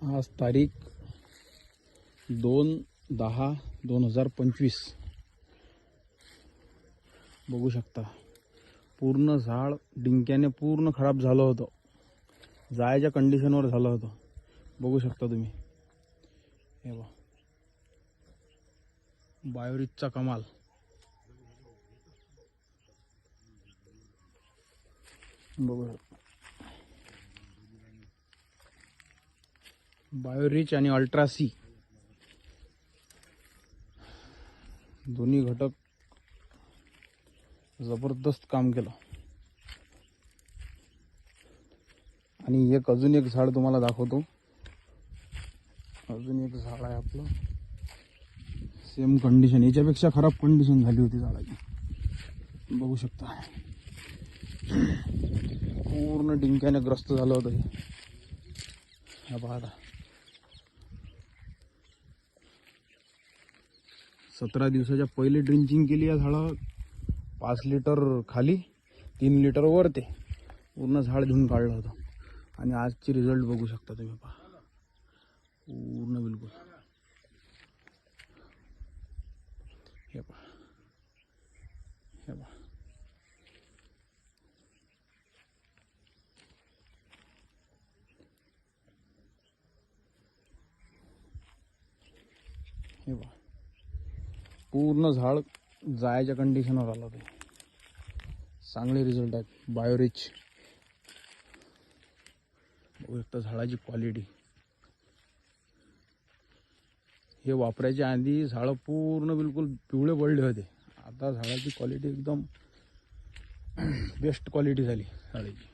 आज तारीख 2/10/2025. बघू शकता पूर्ण झाड डिंक्याने पूर्ण खराब झालं होतं, जायच्या कंडिशनवर झालं होतं. बघू शकता तुम्ही. हे बघा बायोरिचचा कमाल. बघू शकता बायोरिच आणि अल्ट्रा सी दोन्ही घटक जबरदस्त काम केलं. आणि अजून एक झाड तुम्हाला दाखवतो. अजून एक झाड आहे आपलं, सेम कंडिशन, याच्यापेक्षा खराब कंडिशन झाली होती झाडाची. बघू शकता पूर्ण डिंक्याने ग्रस्त झालं होतं हे. पहा 17 दिवसाच्या पहिले ड्रिंचिंग केली या झाडावर. 5 लिटर खाली 3 लिटर वर, ते पूर्ण झाड धुवून काढलं होतं. आणि आजचे रिझल्ट बघू शकता तुम्ही. पहा पूर्ण बिलकुल. हे पहा, हे पहा. हे पहा पूर्ण झाड जायच्या कंडिशनवर आलं होतं. चांगले रिझल्ट आहेत. बायोरिच बघू शकता झाडाची क्वालिटी. हे वापरायच्या आधी झाडं पूर्ण बिलकुल पिवळे पडले होते. आता झाडाची क्वालिटी एकदम बेस्ट क्वालिटी झाली झाडाची.